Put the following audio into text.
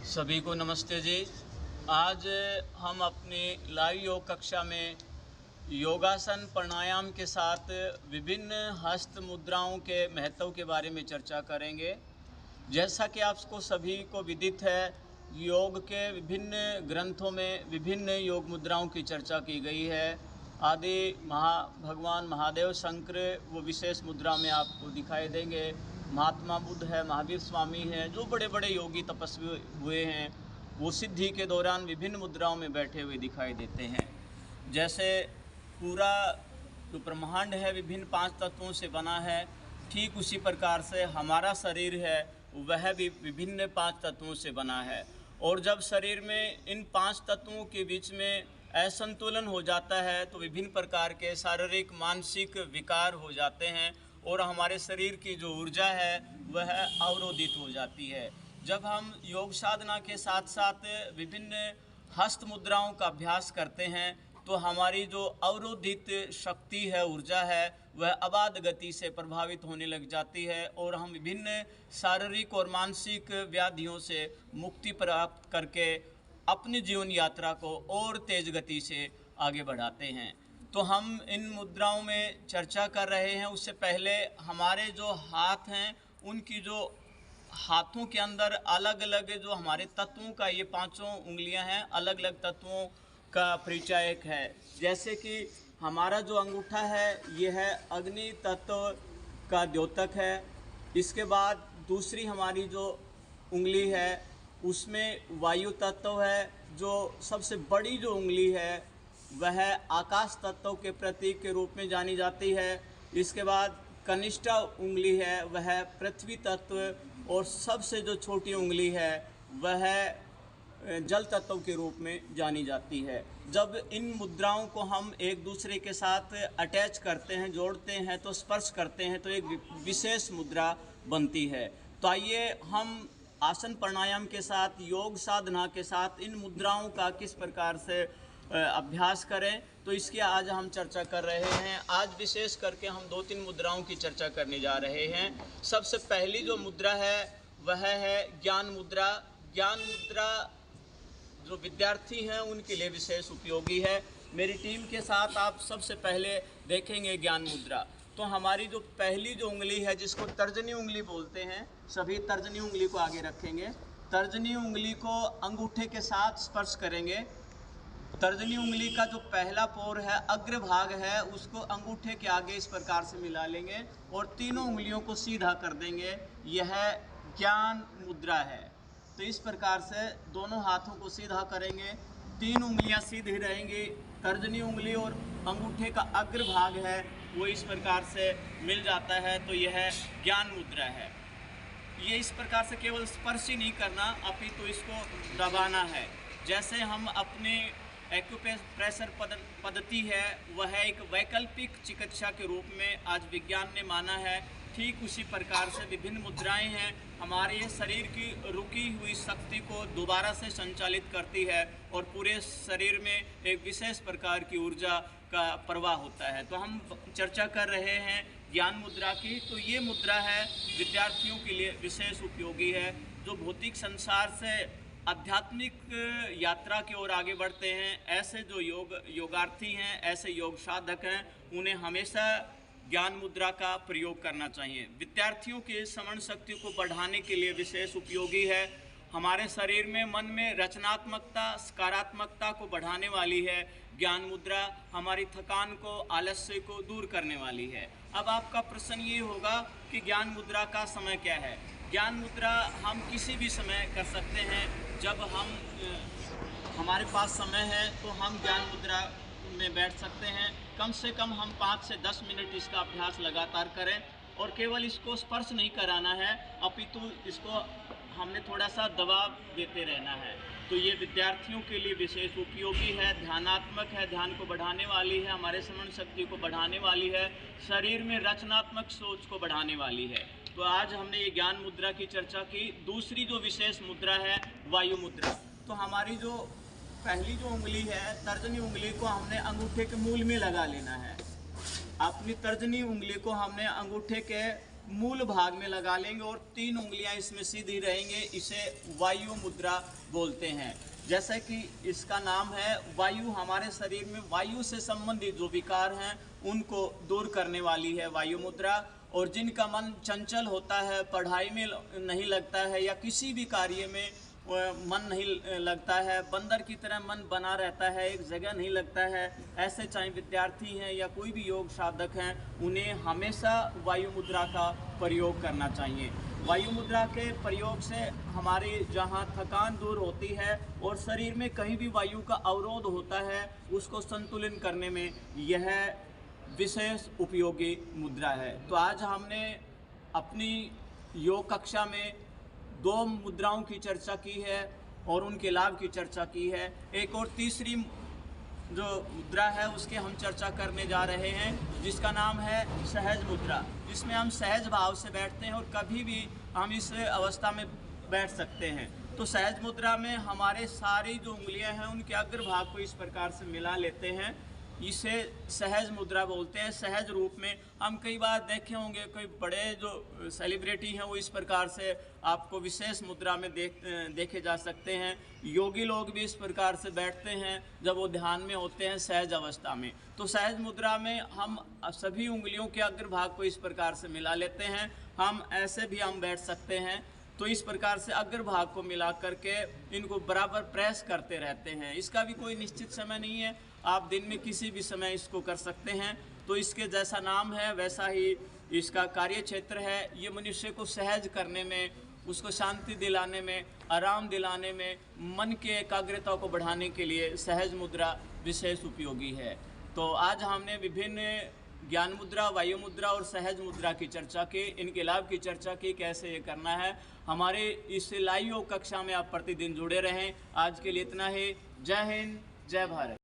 सभी को नमस्ते जी। आज हम अपनी लाइव योग कक्षा में योगासन प्राणायाम के साथ विभिन्न हस्त मुद्राओं के महत्व के बारे में चर्चा करेंगे। जैसा कि आपको सभी को विदित है, योग के विभिन्न ग्रंथों में विभिन्न योग मुद्राओं की चर्चा की गई है। आदि भगवान महादेव शंकर वो विशेष मुद्रा में आपको दिखाई देंगे। महात्मा बुद्ध है, महावीर स्वामी हैं, जो बड़े बड़े योगी तपस्वी हुए हैं, वो सिद्धि के दौरान विभिन्न मुद्राओं में बैठे हुए दिखाई देते हैं। जैसे पूरा जो ब्रह्मांड है विभिन्न 5 तत्वों से बना है, ठीक उसी प्रकार से हमारा शरीर है वह भी विभिन्न 5 तत्वों से बना है। और जब शरीर में इन 5 तत्वों के बीच में असंतुलन हो जाता है तो विभिन्न प्रकार के शारीरिक मानसिक विकार हो जाते हैं और हमारे शरीर की जो ऊर्जा है वह अवरोधित हो जाती है। जब हम योग साधना के साथ साथ विभिन्न हस्त मुद्राओं का अभ्यास करते हैं तो हमारी जो अवरोधित शक्ति है, ऊर्जा है, वह अबाध गति से प्रभावित होने लग जाती है और हम विभिन्न शारीरिक और मानसिक व्याधियों से मुक्ति प्राप्त करके अपनी जीवन यात्रा को और तेज गति से आगे बढ़ाते हैं। तो हम इन मुद्राओं में चर्चा कर रहे हैं। उससे पहले हमारे जो हाथ हैं उनकी जो हाथों के अंदर अलग अलग जो हमारे तत्वों का, ये 5 उंगलियां हैं, अलग अलग तत्वों का परिचायक है। जैसे कि हमारा जो अंगूठा है ये है अग्नि तत्व का द्योतक है। इसके बाद दूसरी हमारी जो उंगली है उसमें वायु तत्व है। जो सबसे बड़ी जो उंगली है वह आकाश तत्व के प्रतीक के रूप में जानी जाती है। इसके बाद कनिष्ठ उंगली है वह पृथ्वी तत्व और सबसे जो छोटी उंगली है वह जल तत्व के रूप में जानी जाती है। जब इन मुद्राओं को हम एक दूसरे के साथ अटैच करते हैं, जोड़ते हैं, तो स्पर्श करते हैं तो एक विशेष मुद्रा बनती है। तो आइए हम आसन प्राणायाम के साथ, योग साधना के साथ इन मुद्राओं का किस प्रकार से अभ्यास करें, तो इसकी आज हम चर्चा कर रहे हैं। आज विशेष करके हम 2-3 मुद्राओं की चर्चा करने जा रहे हैं। सबसे पहली जो मुद्रा है वह है ज्ञान मुद्रा। ज्ञान मुद्रा जो विद्यार्थी हैं उनके लिए विशेष उपयोगी है। मेरी टीम के साथ आप सबसे पहले देखेंगे ज्ञान मुद्रा। तो हमारी जो पहली जो उंगली है जिसको तर्जनी उंगली बोलते हैं, सभी तर्जनी उंगली को आगे रखेंगे। तर्जनी उंगली को अंगूठे के साथ स्पर्श करेंगे। तर्जनी उंगली का जो पहला पोर है, अग्रभाग है, उसको अंगूठे के आगे इस प्रकार से मिला लेंगे और तीनों उंगलियों को सीधा कर देंगे। यह ज्ञान मुद्रा है। तो इस प्रकार से दोनों हाथों को सीधा करेंगे, 3 उंगलियां सीधी रहेंगी। तर्जनी उंगली और अंगूठे का अग्रभाग है वो इस प्रकार से मिल जाता है, तो यह ज्ञान मुद्रा है। ये इस प्रकार से केवल स्पर्श ही नहीं करना, अपितु इसको दबाना है। जैसे हम अपने एक्यूप्रेशर पद्धति है वह एक वैकल्पिक चिकित्सा के रूप में आज विज्ञान ने माना है, ठीक उसी प्रकार से विभिन्न मुद्राएं हैं हमारे शरीर की रुकी हुई शक्ति को दोबारा से संचालित करती है और पूरे शरीर में एक विशेष प्रकार की ऊर्जा का प्रवाह होता है। तो हम चर्चा कर रहे हैं ज्ञान मुद्रा की। तो ये मुद्रा है विद्यार्थियों के लिए विशेष उपयोगी है, जो भौतिक संसार से आध्यात्मिक यात्रा की ओर आगे बढ़ते हैं। ऐसे जो योगार्थी हैं, ऐसे योग साधक हैं, उन्हें हमेशा ज्ञान मुद्रा का प्रयोग करना चाहिए। विद्यार्थियों की स्मरण शक्ति को बढ़ाने के लिए विशेष उपयोगी है। हमारे शरीर में, मन में रचनात्मकता, सकारात्मकता को बढ़ाने वाली है। ज्ञान मुद्रा हमारी थकान को, आलस्य को दूर करने वाली है। अब आपका प्रश्न ये होगा कि ज्ञान मुद्रा का समय क्या है। ज्ञान मुद्रा हम किसी भी समय कर सकते हैं। जब हमारे पास समय है तो हम ज्ञान मुद्रा में बैठ सकते हैं। कम से कम हम 5 से 10 मिनट इसका अभ्यास लगातार करें और केवल इसको स्पर्श नहीं कराना है, अपितु इसको हमने थोड़ा सा दबाव देते रहना है। तो ये विद्यार्थियों के लिए विशेष उपयोगी है, ध्यानात्मक है, ध्यान को बढ़ाने वाली है, हमारे स्मरण शक्ति को बढ़ाने वाली है, शरीर में रचनात्मक सोच को बढ़ाने वाली है। तो आज हमने ये ज्ञान मुद्रा की चर्चा की। दूसरी जो विशेष मुद्रा है वायु मुद्रा। तो हमारी जो पहली जो उंगली है, तर्जनी उंगली को हमने अंगूठे के मूल में लगा लेना है। अपनी तर्जनी उंगली को हमने अंगूठे के मूल भाग में लगा लेंगे और 3 उंगलियां इसमें सीधी रहेंगे। इसे वायु मुद्रा बोलते हैं। जैसे कि इसका नाम है, वायु हमारे शरीर में वायु से संबंधित जो विकार हैं उनको दूर करने वाली है वायु मुद्रा। और जिनका मन चंचल होता है, पढ़ाई में नहीं लगता है या किसी भी कार्य में मन नहीं लगता है, बंदर की तरह मन बना रहता है, एक जगह नहीं लगता है, ऐसे चाहे विद्यार्थी हैं या कोई भी योग साधक हैं, उन्हें हमेशा वायु मुद्रा का प्रयोग करना चाहिए। वायु मुद्रा के प्रयोग से हमारी जहां थकान दूर होती है और शरीर में कहीं भी वायु का अवरोध होता है, उसको संतुलन करने में यह विशेष उपयोगी मुद्रा है। तो आज हमने अपनी योग कक्षा में 2 मुद्राओं की चर्चा की है और उनके लाभ की चर्चा की है। एक और तीसरी जो मुद्रा है उसके हम चर्चा करने जा रहे हैं, जिसका नाम है सहज मुद्रा, जिसमें हम सहज भाव से बैठते हैं और कभी भी हम इस अवस्था में बैठ सकते हैं। तो सहज मुद्रा में हमारे सारी जो उंगलियां हैं उनके अग्रभाग को इस प्रकार से मिला लेते हैं, इसे सहज मुद्रा बोलते हैं। सहज रूप में हम कई बार देखे होंगे, कोई बड़े जो सेलिब्रिटी हैं वो इस प्रकार से आपको विशेष मुद्रा में देखे जा सकते हैं। योगी लोग भी इस प्रकार से बैठते हैं जब वो ध्यान में होते हैं सहज अवस्था में। तो सहज मुद्रा में हम सभी उंगलियों के अग्रभाग को इस प्रकार से मिला लेते हैं। हम ऐसे भी हम बैठ सकते हैं। तो इस प्रकार से अग्रभाग को मिला करके इनको बराबर प्रेस करते रहते हैं। इसका भी कोई निश्चित समय नहीं है, आप दिन में किसी भी समय इसको कर सकते हैं। तो इसके जैसा नाम है वैसा ही इसका कार्य क्षेत्र है। ये मनुष्य को सहज करने में, उसको शांति दिलाने में, आराम दिलाने में, मन के एकाग्रता को बढ़ाने के लिए सहज मुद्रा विशेष उपयोगी है। तो आज हमने विभिन्न ज्ञान मुद्रा, वायु मुद्रा और सहज मुद्रा की चर्चा की, इनके लाभ की चर्चा की, कैसे ये करना है। हमारे इस लाइव कक्षा में आप प्रतिदिन जुड़े रहें। आज के लिए इतना ही। जय हिंद, जय भारत।